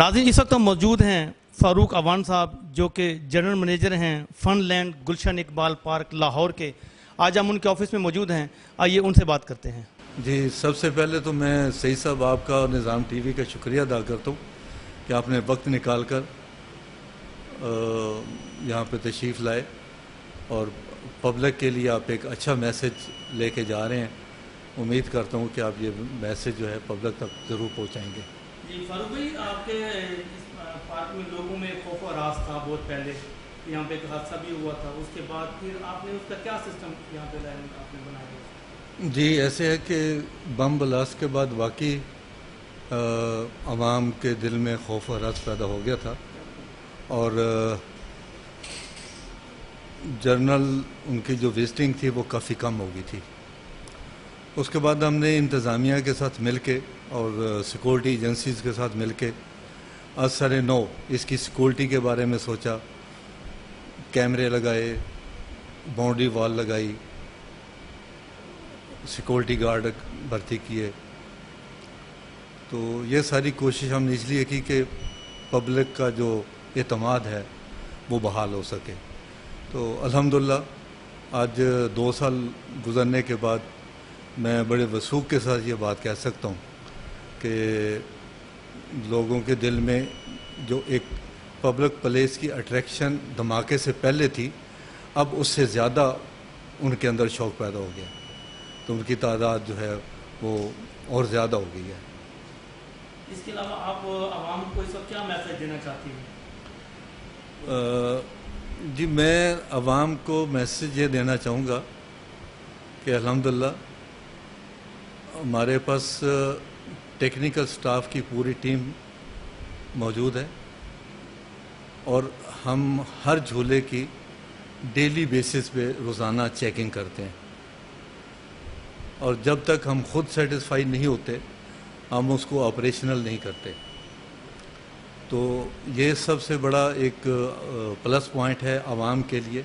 ناظرین اس وقت ہم موجود ہیں فاروق اوان صاحب جو کہ جنرل منیجر ہیں fun land Gulshan Iqbal park Lahore کے. آج ہم ان کے آفس میں موجود ہیں, آئیے ان سے بات کرتے ہیں. جی سب سے پہلے تو میں سعید صاحب آپ کا اور نظام ٹی وی کا شکریہ ادا کرتا ہوں کہ آپ نے وقت نکال کر یہاں پہ تشریف لائے اور پبلک کے لیے آپ ایک اچھا میسج لے کے جا رہے ہیں. امید کرتا ہوں کہ آپ یہ میسج جو ہے پبلک تک ضرور پہنچائیں گے. جی فاروق بھائی, آپ کے اس پارک میں لوگوں میں خوف و ہراس تھا بہت پہلے, یہاں پہ ایک حادثہ بھی ہوا تھا, اس کے بعد پھر آپ نے اس کا کیا سسٹم یہاں پہ آپ نے بنایا؟ جی ایسے ہے کہ بم بلاسٹ کے بعد واقعی عوام کے دل میں خوف و ہراس پیدا ہو گیا تھا اور جنرل ان کی جو وزٹنگ تھی وہ کافی کم ہو گئی تھی. اس کے بعد ہم نے انتظامیہ کے ساتھ مل کے اور سیکورٹی ایجنسیز کے ساتھ مل کے از سر نو اس کی سیکورٹی کے بارے میں سوچا, کیمرے لگائے, باؤنڈری وال لگائی, سیکورٹی گارڈ بھرتی کیے. تو یہ ساری کوشش ہم نے اس لیے کی کہ پبلک کا جو اعتماد ہے وہ بحال ہو سکے. تو الحمدللہ آج 2 سال گزرنے کے بعد میں بڑے وثوق کے ساتھ یہ بات کہہ سکتا ہوں کہ لوگوں کے دل میں جو ایک پبلک پلیس کی اٹریکشن دھماکے سے پہلے تھی, اب اس سے زیادہ ان کے اندر شوق پیدا ہو گیا. تو ان کی تعداد جو ہے وہ اور زیادہ ہو گئی ہے. اس کے علاوہ آپ عوام کو اس وقت کیا میسج دینا چاہتی ہیں؟ جی میں عوام کو میسج یہ دینا چاہوں گا کہ الحمدللہ ہمارے پاس ٹیکنیکل سٹاف کی پوری ٹیم موجود ہے اور ہم ہر جھولے کی ڈیلی بیسس پہ روزانہ چیکنگ کرتے ہیں, اور جب تک ہم خود سیٹسفائی نہیں ہوتے ہم اس کو آپریشنل نہیں کرتے. تو یہ سب سے بڑا ایک پلس پوائنٹ ہے عوام کے لیے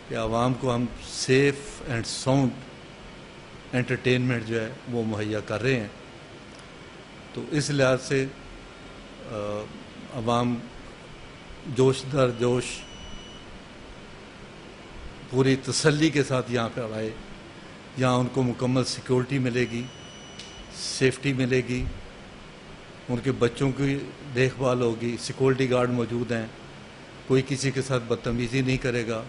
کہ عوام کو ہم سیف اینڈ ساؤنڈ انٹرٹینمنٹ جو ہے وہ مہیا کر رہے ہیں. تو اس لحاظ سے عوام جوش در جوش پوری تسلی کے ساتھ یہاں پہ آئے. یہاں ان کو مکمل سیکورٹی ملے گی, سیفٹی ملے گی, ان کے بچوں کی دیکھ بھال ہوگی, سیکورٹی گارڈ موجود ہیں, کوئی کسی کے ساتھ بدتمیزی نہیں کرے گا.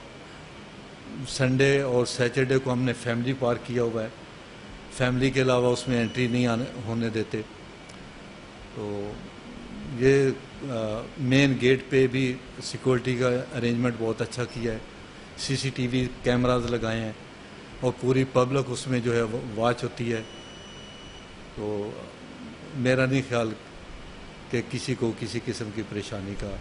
سنڈے اور سیٹرڈے کو ہم نے فیملی پارک کیا ہوا ہے, فیملی کے علاوہ اس میں انٹری نہیں ہونے دیتے. تو یہ مین گیٹ پہ بھی سیکورٹی کا ارینجمنٹ بہت اچھا کیا ہے, CCTV کیمراز لگائے ہیں اور پوری پبلک اس میں جو ہے واچ ہوتی ہے. تو میرا نہیں خیال کہ کسی کو کسی قسم کی پریشانی کا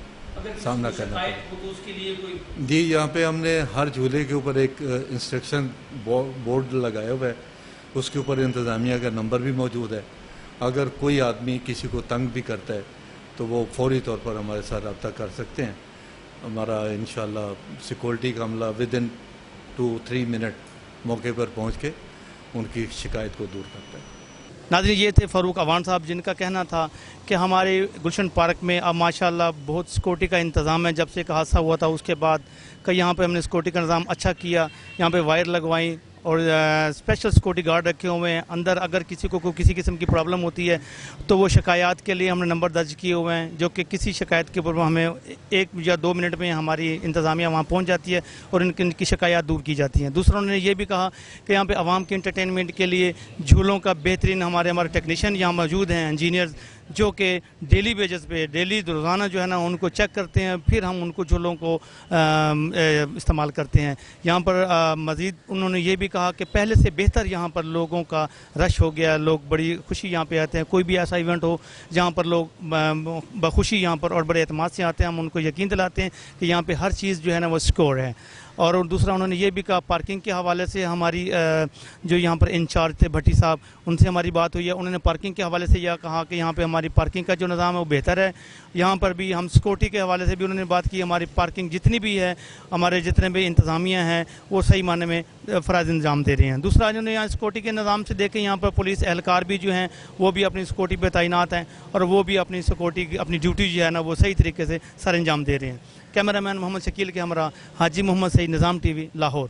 سامنا کرنا پڑے. جی یہاں پہ ہم نے ہر جھولے کے اوپر ایک انسٹرکشن بورڈ لگایا ہوا ہے, اس کے اوپر انتظامیہ کا نمبر بھی موجود ہے. اگر کوئی آدمی کسی کو تنگ بھی کرتا ہے تو وہ فوری طور پر ہمارے ساتھ رابطہ کر سکتے ہیں. ہمارا انشاءاللہ سیکورٹی کا عملہ ودن 2-3 منٹ موقع پر پہنچ کے ان کی شکایت کو دور کرتا ہے. ناظرین یہ تھے فاروق اوان صاحب جن کا کہنا تھا کہ ہمارے گلشن پارک میں اب ماشاءاللہ بہت سیکورٹی کا انتظام ہے. جب سے ایک حادثہ ہوا تھا اس کے بعد کہ یہاں پہ ہم نے سیکورٹی کا نظام اچھا کیا, یہاں پہ وائر لگوائیں اور اسپیشل سیکورٹی گارڈ رکھے ہوئے ہیں. اندر اگر کسی کو کسی قسم کی پرابلم ہوتی ہے تو وہ شکایات کے لیے ہم نے نمبر درج کیے ہوئے ہیں, جو کہ کسی شکایت کے اوپر ہمیں 1 یا 2 منٹ میں ہماری انتظامیہ وہاں پہنچ جاتی ہے اور ان کی شکایات دور کی جاتی ہیں. دوسروں نے یہ بھی کہا کہ یہاں پہ عوام کے انٹرٹینمنٹ کے لیے جھولوں کا بہترین ہمارے ٹیکنیشین یہاں موجود ہیں, انجینئرز, جو کہ ڈیلی بیسس پہ ڈیلی روزانہ جو ہے نا ان کو چیک کرتے ہیں, پھر ہم ان کو جھولوں کو استعمال کرتے ہیں. یہاں پر مزید انہوں نے یہ بھی کہا کہ پہلے سے بہتر یہاں پر لوگوں کا رش ہو گیا, لوگ بڑی خوشی یہاں پہ آتے ہیں. کوئی بھی ایسا ایونٹ ہو جہاں پر لوگ بخوشی یہاں پر اور بڑے اعتماد سے آتے ہیں, ہم ان کو یقین دلاتے ہیں کہ یہاں پہ ہر چیز جو ہے نا وہ سیکور ہے. اور دوسرا انہوں نے یہ بھی کہا پارکنگ کے حوالے سے ہماری جو یہاں پر انچارج تھے بھٹی صاحب ان سے ہماری بات ہوئی ہے. انہوں نے پارکنگ کے حوالے سے یہ کہا کہ یہاں پہ ہماری پارکنگ کا جو نظام ہے وہ بہتر ہے. یہاں پر بھی ہم سیکورٹی کے حوالے سے بھی انہوں نے بات کی, ہماری پارکنگ جتنی بھی ہے ہمارے جتنے بھی انتظامیہ ہیں وہ صحیح معنی میں فرائض انجام دے رہے ہیں. دوسرا جو ہے یہاں سیکورٹی کے نظام سے دیکھیں یہاں پر پولیس اہلکار بھی جو ہیں وہ بھی اپنی سیکورٹی پہ تعینات ہیں اور وہ بھی اپنی سیکورٹی کی اپنی ڈیوٹی جو ہے نا وہ صحیح طریقے سے سر انجام دے رہے ہیں. کیمرہ مین محمد شکیل کے ہمراہ حاجی محمد سعید, نظام ٹی وی, لاہور.